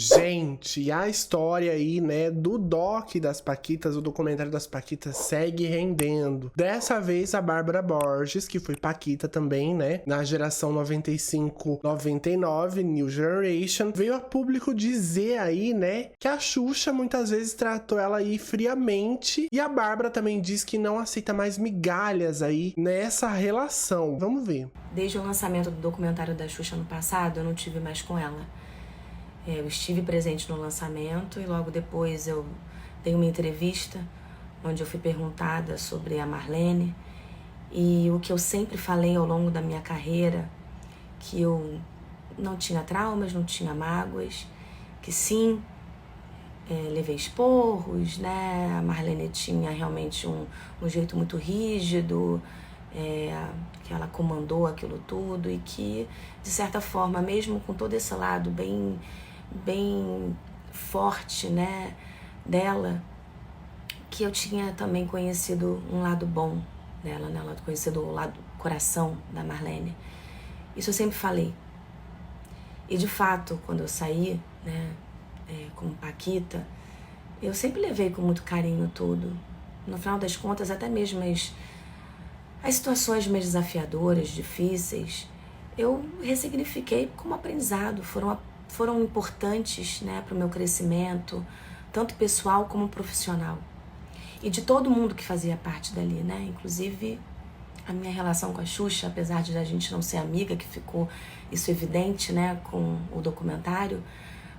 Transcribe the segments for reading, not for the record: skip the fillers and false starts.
Gente, a história aí, né, do doc das Paquitas, o documentário das Paquitas segue rendendo. Dessa vez a Bárbara Borges, que foi Paquita também, né, na geração 95-99, New Generation, veio a público dizer aí, né, que a Xuxa muitas vezes tratou ela aí friamente, e a Bárbara também diz que não aceita mais migalhas aí nessa relação. Vamos ver. Desde o lançamento do documentário da Xuxa no passado, eu não tive mais com ela. Eu estive presente no lançamento e logo depois eu dei uma entrevista onde eu fui perguntada sobre a Marlene, e o que eu sempre falei ao longo da minha carreira, que eu não tinha traumas, não tinha mágoas, que sim, levei esporros, né? A Marlene tinha realmente um jeito muito rígido, que ela comandou aquilo tudo e que, de certa forma, mesmo com todo esse lado bem forte, né, dela, que eu tinha também conhecido um lado bom dela, né, ela conhecido o lado coração da Marlene. Isso eu sempre falei. E de fato, quando eu saí, né, como Paquita, eu sempre levei com muito carinho tudo. No final das contas, até mesmo as situações mais desafiadoras, difíceis, eu ressignifiquei como aprendizado, foram importantes, né, para o meu crescimento, tanto pessoal como profissional. E de todo mundo que fazia parte dali, né? Inclusive a minha relação com a Xuxa, apesar de a gente não ser amiga, que ficou isso evidente, né, com o documentário,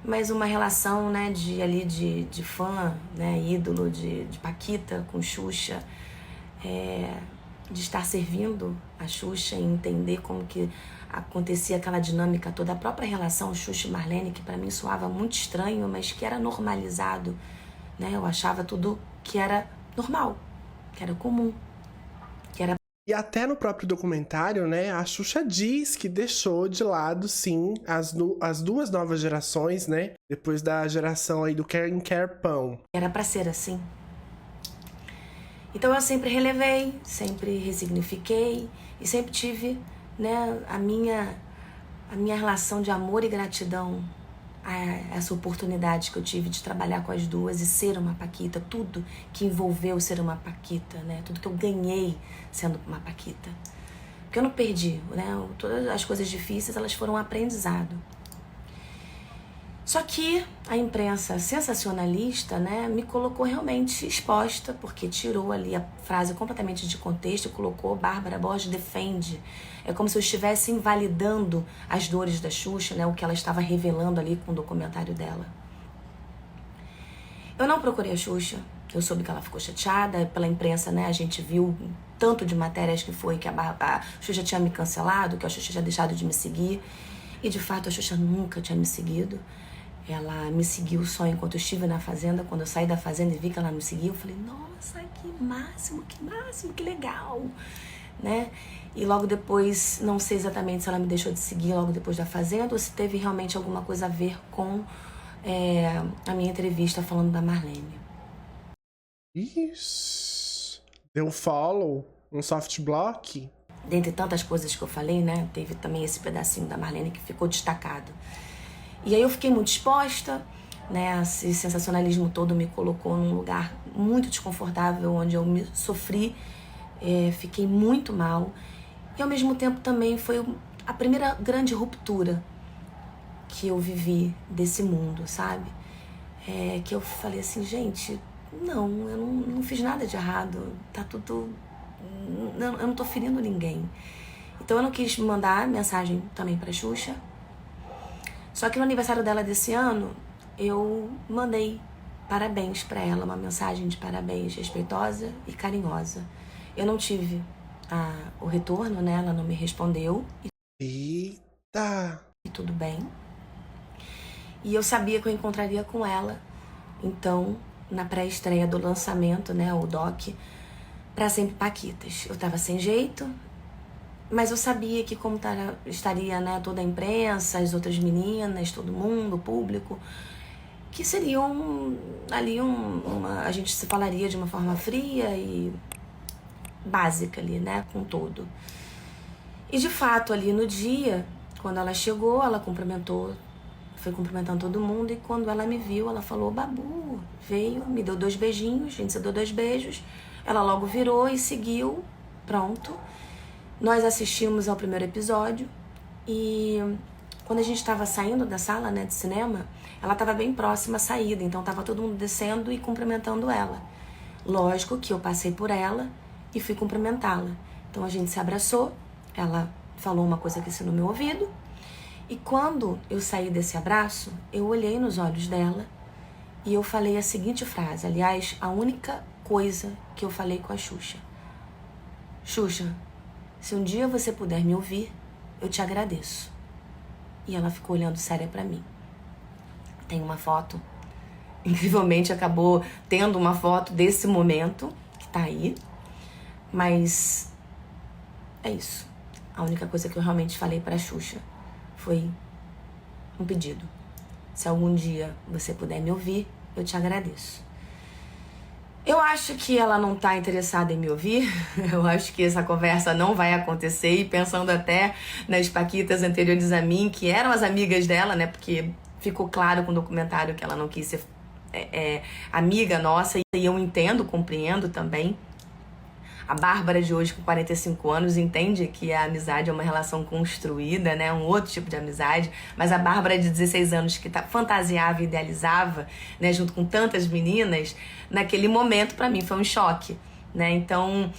mas uma relação, né, de fã, né, ídolo de Paquita com Xuxa, de estar servindo a Xuxa e entender como que acontecia aquela dinâmica toda, a própria relação Xuxa e Marlene, que para mim soava muito estranho, mas que era normalizado, né? Eu achava tudo que era normal, que era comum, que era... E até no próprio documentário, né, a Xuxa diz que deixou de lado, sim, as duas novas gerações, né, depois da geração aí do Quem Quer Pão. Era pra ser assim. Então eu sempre relevei, sempre ressignifiquei e sempre tive, né, a minha relação de amor e gratidão a essa oportunidade que eu tive de trabalhar com as duas e ser uma Paquita, tudo que envolveu ser uma Paquita, né, tudo que eu ganhei sendo uma Paquita. Porque eu não perdi, né, todas as coisas difíceis, elas foram um aprendizado. Só que a imprensa sensacionalista, né, me colocou realmente exposta, porque tirou ali a frase completamente de contexto e colocou Bárbara Borges defende. É como se eu estivesse invalidando as dores da Xuxa, né, o que ela estava revelando ali com o documentário dela. Eu não procurei a Xuxa, eu soube que ela ficou chateada, pela imprensa, né, a gente viu tanto de matérias que foi que a Xuxa tinha me cancelado, que a Xuxa tinha deixado de me seguir, e de fato a Xuxa nunca tinha me seguido. Ela me seguiu só enquanto eu estive na fazenda. Quando eu saí da fazenda e vi que ela me seguiu, eu falei, nossa, que máximo, que legal, né? E logo depois, não sei exatamente se ela me deixou de seguir logo depois da fazenda ou se teve realmente alguma coisa a ver com a minha entrevista falando da Marlene. Isso. Deu follow, um soft block. Dentre tantas coisas que eu falei, né, teve também esse pedacinho da Marlene que ficou destacado. E aí eu fiquei muito exposta, né? Esse sensacionalismo todo me colocou num lugar muito desconfortável, onde eu me sofri, fiquei muito mal. E ao mesmo tempo também foi a primeira grande ruptura que eu vivi desse mundo, sabe? Que eu falei assim, gente, não, eu não fiz nada de errado, tá tudo... Eu não tô ferindo ninguém. Então eu não quis mandar mensagem também pra Xuxa. Só que no aniversário dela desse ano, eu mandei parabéns pra ela, uma mensagem de parabéns respeitosa e carinhosa. Eu não tive o retorno, né? Ela não me respondeu. Eita! E tudo bem. E eu sabia que eu encontraria com ela, então, na pré-estreia do lançamento, né? O doc, Pra Sempre Paquitas. Eu tava sem jeito, mas eu sabia que como estaria, né, toda a imprensa, as outras meninas, todo mundo, o público, que seriam ali a gente se falaria de uma forma fria e básica ali, né, com todo. E de fato ali no dia, quando ela chegou, ela cumprimentou foi cumprimentando todo mundo e quando ela me viu, ela falou, Babu, veio, me deu 2 beijinhos, a gente se deu 2 beijos. Ela logo virou e seguiu, pronto. Nós assistimos ao primeiro episódio e quando a gente estava saindo da sala, né, de cinema, ela estava bem próxima à saída, então estava todo mundo descendo e cumprimentando ela. Lógico que eu passei por ela e fui cumprimentá-la. Então a gente se abraçou, ela falou uma coisa aqui assim no meu ouvido. E quando eu saí desse abraço, eu olhei nos olhos dela e eu falei a seguinte frase. Aliás, a única coisa que eu falei com a Xuxa. Xuxa, se um dia você puder me ouvir, eu te agradeço. E ela ficou olhando séria pra mim. Tem uma foto, incrivelmente acabou tendo uma foto desse momento, que tá aí. Mas é isso. A única coisa que eu realmente falei pra Xuxa foi um pedido. Se algum dia você puder me ouvir, eu te agradeço. Eu acho que ela não tá interessada em me ouvir. Eu acho que essa conversa não vai acontecer. E pensando até nas paquitas anteriores a mim, que eram as amigas dela, né? Porque ficou claro com o documentário que ela não quis ser amiga nossa. E eu entendo, compreendo também. A Bárbara de hoje, com 45 anos, entende que a amizade é uma relação construída, né? Um outro tipo de amizade. Mas a Bárbara de 16 anos, que fantasiava e idealizava, né? Junto com tantas meninas, naquele momento, pra mim, foi um choque, né? Então,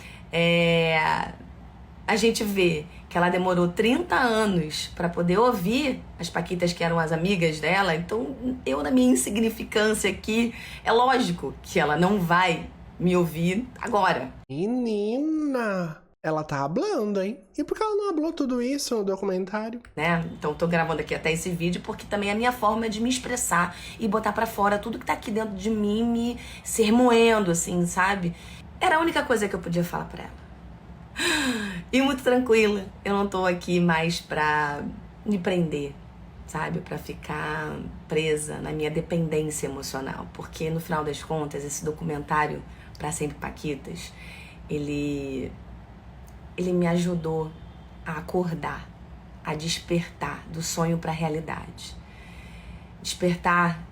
a gente vê que ela demorou 30 anos pra poder ouvir as paquitas que eram as amigas dela. Então, eu, na minha insignificância aqui, é lógico que ela não vai me ouvir agora. Menina, ela tá hablando, hein? E por que ela não hablou tudo isso no documentário? Né? Então tô gravando aqui até esse vídeo porque também é a minha forma de me expressar e botar pra fora tudo que tá aqui dentro de mim, me se remoendo, assim, sabe? Era a única coisa que eu podia falar pra ela. E muito tranquila. Eu não tô aqui mais pra me prender, sabe? Pra ficar presa na minha dependência emocional. Porque no final das contas, esse documentário Pra Sempre Paquitas, ele me ajudou a acordar, a despertar do sonho para a realidade. Despertar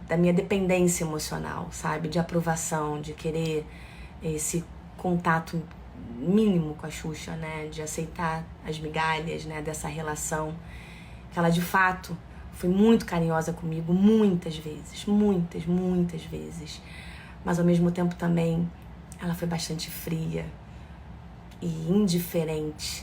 da minha dependência emocional, sabe? De aprovação, de querer esse contato mínimo com a Xuxa, né? De aceitar as migalhas, né? Dessa relação. Que ela, de fato, foi muito carinhosa comigo muitas vezes. Muitas vezes. Mas, ao mesmo tempo, também, ela foi bastante fria e indiferente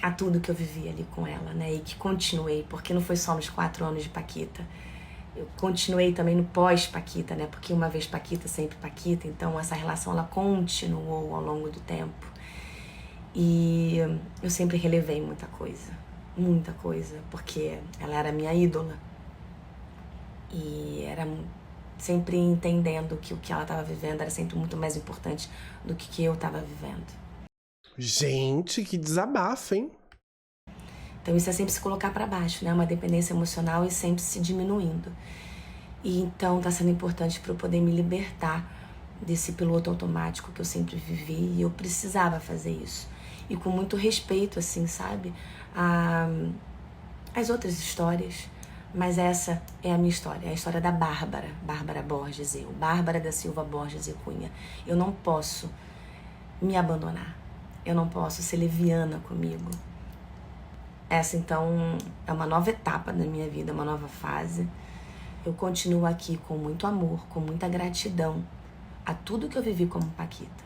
a tudo que eu vivi ali com ela, né? E que continuei, porque não foi só nos 4 anos de Paquita. Eu continuei também no pós-Paquita, né? Porque uma vez Paquita, sempre Paquita. Então, essa relação, ela continuou ao longo do tempo. E eu sempre relevei muita coisa, porque ela era minha ídola. E era sempre entendendo que o que ela estava vivendo era sempre muito mais importante do que eu estava vivendo. Gente, que desabafo, hein? Então isso é sempre se colocar para baixo, né? Uma dependência emocional e sempre se diminuindo. E então tá sendo importante para eu poder me libertar desse piloto automático que eu sempre vivi e eu precisava fazer isso. E com muito respeito, assim, sabe? As outras histórias. Mas essa é a minha história, é a história da Bárbara Borges, Bárbara da Silva Borges e Cunha. Eu não posso me abandonar, eu não posso ser leviana comigo. Essa, então, é uma nova etapa da minha vida, uma nova fase. Eu continuo aqui com muito amor, com muita gratidão a tudo que eu vivi como Paquita.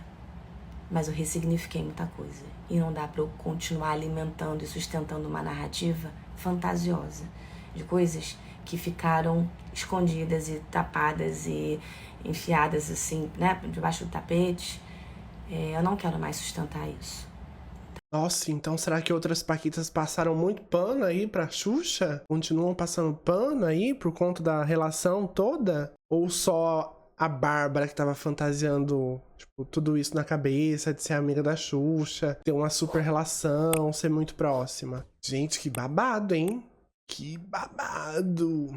Mas eu ressignifiquei muita coisa. E não dá pra eu continuar alimentando e sustentando uma narrativa fantasiosa de coisas que ficaram escondidas e tapadas e enfiadas assim, né, debaixo do tapete. Eu não quero mais sustentar isso. Nossa, então será que outras paquitas passaram muito pano aí pra Xuxa? Continuam passando pano aí por conta da relação toda? Ou só a Bárbara que tava fantasiando, tipo, tudo isso na cabeça, de ser amiga da Xuxa, ter uma super relação, ser muito próxima? Gente, que babado, hein? Que babado!